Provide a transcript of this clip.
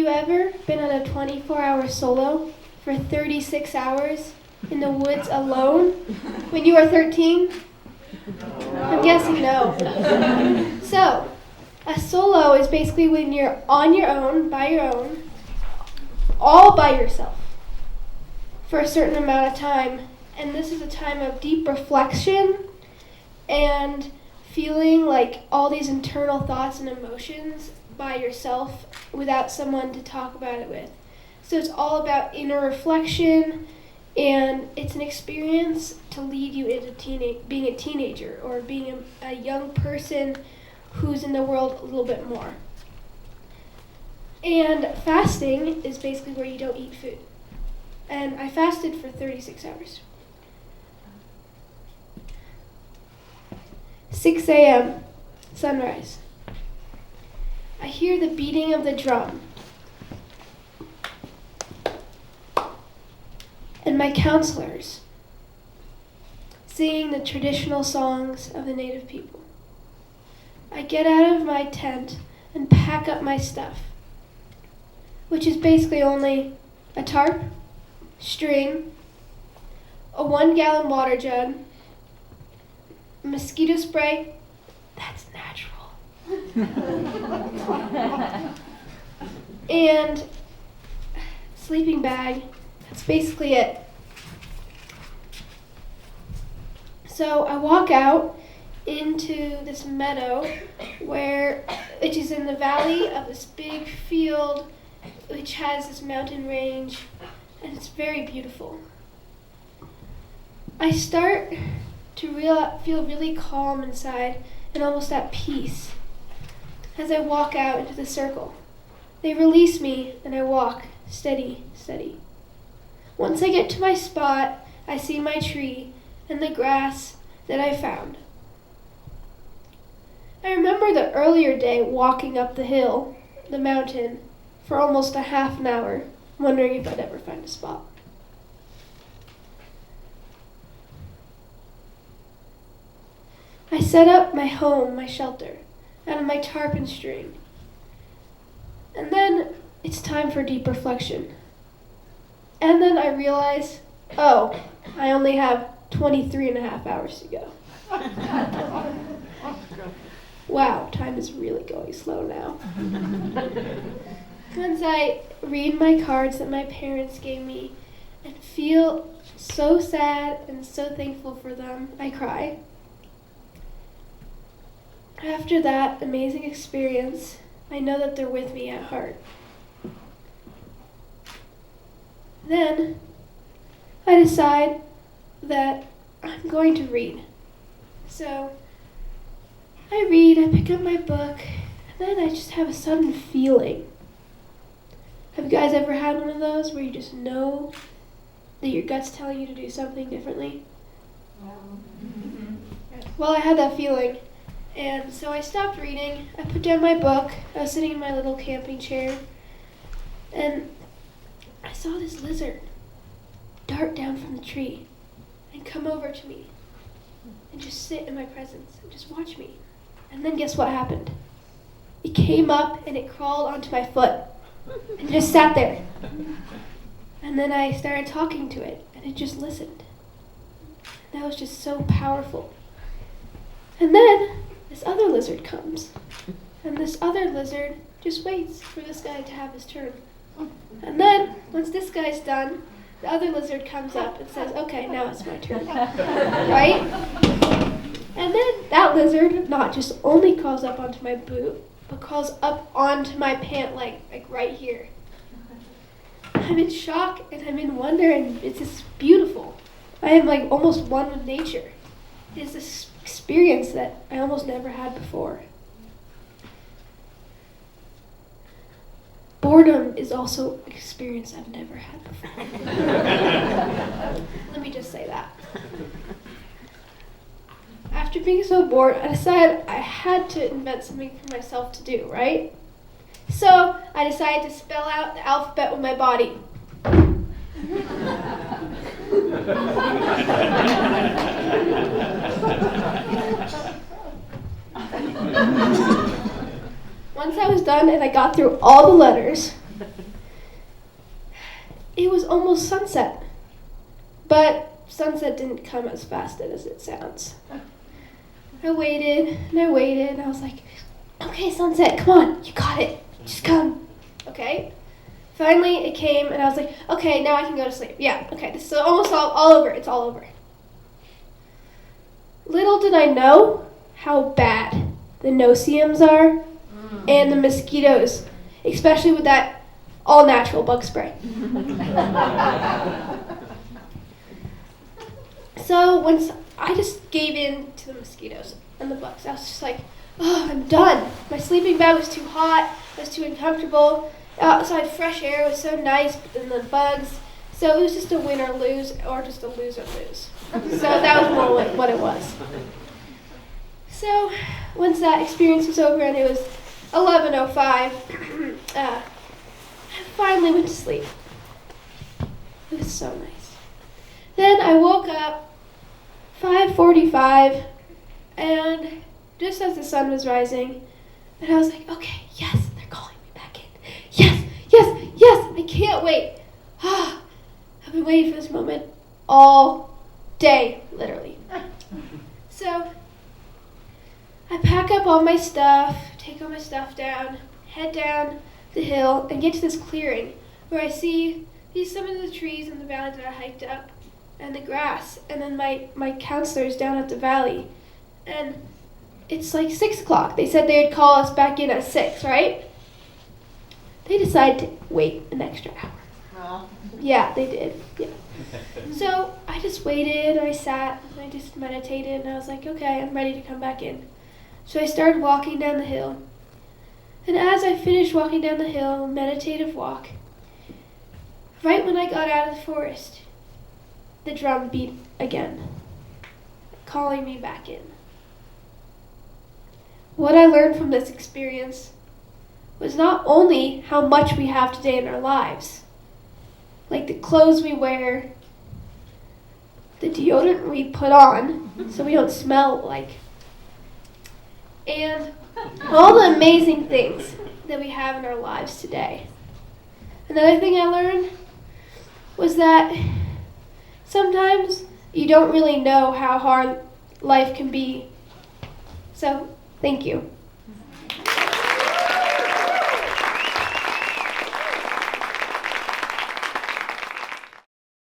you ever been on a 24-hour solo for 36 hours in the woods alone when you were 13? I'm guessing no. So, a solo is basically when you're on your own, all by yourself, for a certain amount of time. And this is a time of deep reflection and feeling like all these internal thoughts and emotions by yourself without someone to talk about it with. So it's all about inner reflection, and it's an experience to lead you into being a teenager or being a young person who's in the world a little bit more. And fasting is basically where you don't eat food. And I fasted for 36 hours. 6 a.m., sunrise. I hear the beating of the drum. And my counselors singing the traditional songs of the native people. I get out of my tent and pack up my stuff, which is basically only a tarp, string, a 1-gallon water jug, mosquito spray, that's natural, and sleeping bag. That's basically it. So I walk out into this meadow which is in the valley of this big field which has this mountain range, and it's very beautiful. I start to feel really calm inside and almost at peace as I walk out into the circle. They release me and I walk steady, steady. Once I get to my spot, I see my tree and the grass that I found. I remember the earlier day walking up the mountain, for almost a half an hour, wondering if I'd ever find a spot. I set up my home, my shelter, out of my tarp and string. And then it's time for deep reflection. And then I realize, I only have 23 and a half hours to go. Wow, time is really going slow now. Once I read my cards that my parents gave me and feel so sad and so thankful for them, I cry. After that amazing experience, I know that they're with me at heart. Then I decide that I'm going to read. So I read, I pick up my book, and then I just have a sudden feeling. Have you guys ever had one of those where you just know that your gut's telling you to do something differently? Well, I had that feeling. And so I stopped reading, I put down my book, I was sitting in my little camping chair, and I saw this lizard dart down from the tree and come over to me and just sit in my presence and just watch me. And then guess what happened? It came up and it crawled onto my foot and just sat there. And then I started talking to it and it just listened. And that was just so powerful. And then this other lizard comes. And this other lizard just waits for this guy to have his turn. And then, once this guy's done, the other lizard comes up and says, okay, now it's my turn. Right? And then that lizard not just only crawls up onto my boot, but crawls up onto my pant leg, like right here. I'm in shock and I'm in wonder, and it's just beautiful. I am like almost one with nature. It is this experience that I almost never had before. Boredom is also an experience I've never had before. Let me just say that. After being so bored, I decided I had to invent something for myself to do, right? So I decided to spell out the alphabet with my body. Once I was done and I got through all the letters, almost sunset. But sunset didn't come as fast as it sounds. I waited, and I was like, okay, sunset, come on, you got it, just come, okay? Finally, it came, and I was like, okay, now I can go to sleep. Yeah, okay, this is almost all over, it's all over. Little did I know how bad the no-see-ums are and the mosquitoes, especially with that all-natural bug spray. So once I just gave in to the mosquitoes and the bugs, I was just like, oh, I'm done. My sleeping bag was too hot, it was too uncomfortable. Outside fresh air was so nice, but then the bugs. So it was just a win or lose, or just a lose or lose. So that was more what it was. So once that experience was over and it was 11:05, I finally went to sleep. It was so nice. Then I woke up 5:45, and just as the sun was rising, and I was like, okay, yes, they're calling me back in. Yes, yes, yes, I can't wait. I've been waiting for this moment all day, literally. So I pack up all my stuff, take all my stuff down, head down the hill, and get to this clearing where I see some of the trees in the valley that I hiked up, and the grass, and then my counselors down at the valley. And it's like 6 o'clock. They said they'd call us back in at 6, right? They decided to wait an extra hour. Oh. Yeah, they did. Yeah. So I just waited, I sat, and I just meditated, and I was like, okay, I'm ready to come back in. So I started walking down the hill. And as I finished walking down the hill, meditative walk, right when I got out of the forest, the drum beat again, calling me back in. What I learned from this experience was not only how much we have today in our lives, like the clothes we wear, the deodorant we put on so we don't smell like, and all the amazing things that we have in our lives today. Another thing I learned was that sometimes you don't really know how hard life can be. So, thank you.